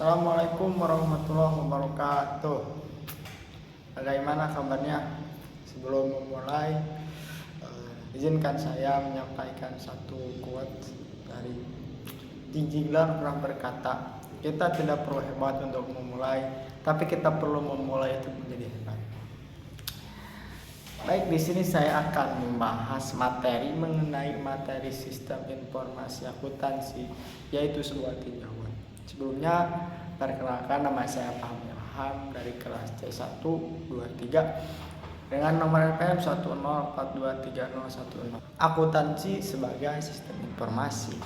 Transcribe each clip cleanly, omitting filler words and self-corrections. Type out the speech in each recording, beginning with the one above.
Assalamualaikum warahmatullahi wabarakatuh. Bagaimana kabarnya? Sebelum memulai, izinkan saya menyampaikan satu quote dari Ziglar pernah berkata, kita tidak perlu hebat untuk memulai, tapi kita perlu memulai untuk menjadi hebat. Baik, di sini saya akan membahas materi mengenai materi sistem informasi akuntansi, yaitu sebuah tinjauan. Sebelumnya, perkenalkan, nama saya Pak Ilham dari kelas C1 23 dengan nomor NPM 1042301. Akuntansi sebagai sistem informasi.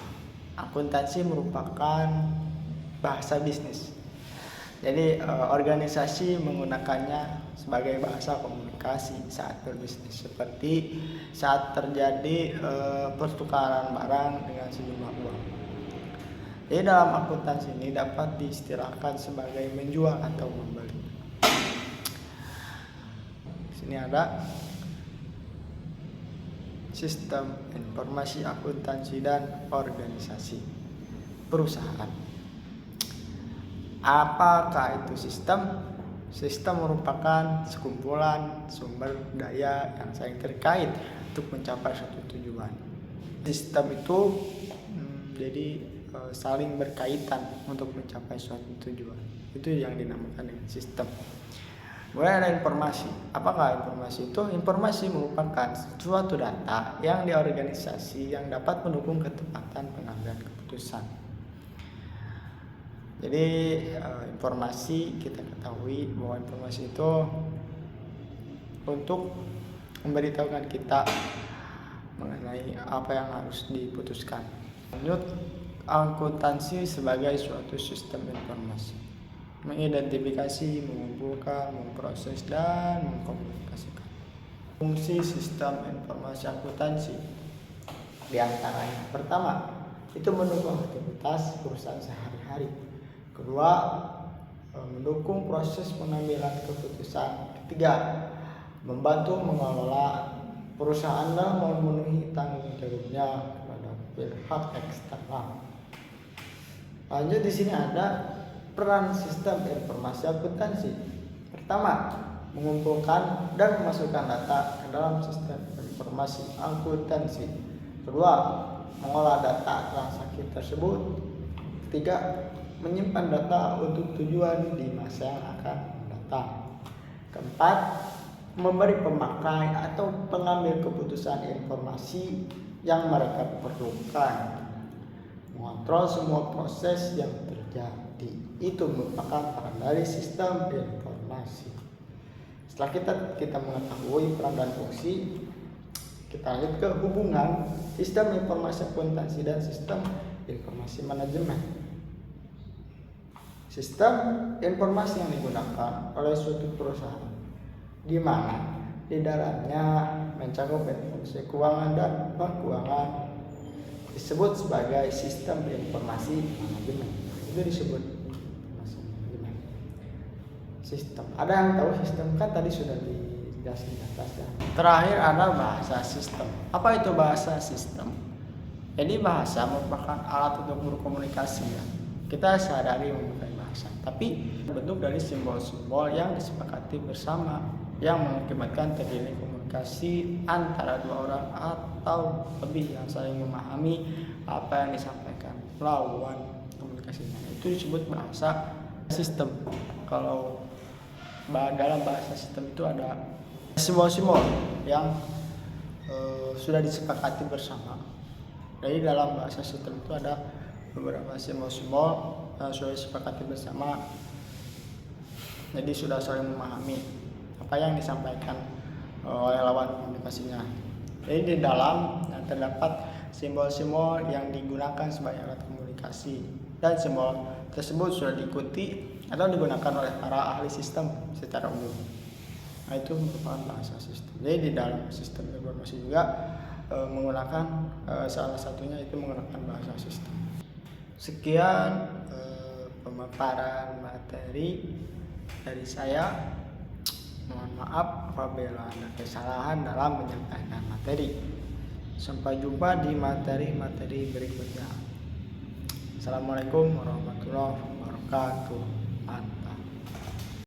Akuntansi merupakan bahasa bisnis. Jadi organisasi menggunakannya sebagai bahasa komunikasi saat berbisnis, seperti saat terjadi pertukaran barang dengan sejumlah uang. Jadi dalam akuntansi ini dapat diistilahkan sebagai menjual atau membeli. Sini ada sistem informasi akuntansi dan organisasi perusahaan. Apakah itu sistem? Sistem merupakan sekumpulan sumber daya yang saling terkait untuk mencapai suatu tujuan. Sistem itu jadi saling berkaitan untuk mencapai suatu tujuan. Itu yang dinamakan dengan sistem. Kemudian ada informasi. Apakah informasi itu? Informasi merupakan suatu data yang diorganisasi yang dapat mendukung ketepatan pengambilan keputusan. Jadi informasi, kita ketahui bahwa informasi itu untuk memberitahukan kita mengenai apa yang harus diputuskan. Lanjut, akuntansi sebagai suatu sistem informasi, mengidentifikasi, mengumpulkan, memproses, dan mengkomunikasikan. Fungsi sistem informasi akuntansi diantaranya: pertama, itu mendukung aktivitas perusahaan sehari-hari. Kedua, mendukung proses pengambilan keputusan. Ketiga, membantu mengelola perusahaan dalam memenuhi tanggung jawabnya kepada pihak eksternal. Lanjut, di sini ada peran sistem informasi akuntansi. Pertama, mengumpulkan dan memasukkan data ke dalam sistem informasi akuntansi. Kedua, mengolah data transaksi tersebut. Ketiga, menyimpan data untuk tujuan di masa yang akan datang. Keempat, memberi pemakai atau pengambil keputusan informasi yang mereka perlukan. Mengontrol semua proses yang terjadi. Itu merupakan peran dari sistem informasi. Setelah kita mengetahui peran dan fungsi, kita lanjut ke hubungan sistem informasi akuntansi dan sistem informasi manajemen. Sistem informasi yang digunakan oleh suatu perusahaan, di mana di dalamnya mencakup informasi keuangan dan non keuangan, disebut sebagai sistem informasi manajemen. Itu disebut informasi manajemen. Sistem. Ada yang tahu sistem? Kan tadi sudah dijelaskan di atas ya. Terakhir ada bahasa sistem. Apa itu bahasa sistem? Jadi bahasa merupakan alat untuk berkomunikasi ya. Kita sehari-hari memakai bahasa, tapi bentuk dari simbol-simbol yang disepakati bersama yang mengakibatkan terjadi komunikasi antara dua orang atau lebih yang saling memahami apa yang disampaikan lawan komunikasinya. Itu disebut bahasa sistem. Kalau dalam bahasa sistem itu ada simbol-simbol yang sudah disepakati bersama. Jadi dalam bahasa sistem itu ada beberapa simbol-simbol yang sudah disepakati bersama. Jadi sudah saling memahami apa yang disampaikan oleh lawan komunikasinya. Jadi di dalam terdapat simbol-simbol yang digunakan sebagai alat komunikasi, dan simbol tersebut sudah diikuti atau digunakan oleh para ahli sistem secara umum. Nah, itu merupakan bahasa sistem. Jadi di dalam sistem informasi juga menggunakan salah satunya itu menggunakan bahasa sistem. Sekian pemaparan materi dari saya. Mohon maaf apabila ada kesalahan dalam menyampaikan materi. Sampai jumpa di materi-materi berikutnya. Assalamualaikum warahmatullahi wabarakatuh. wabarakatuh. Mantap.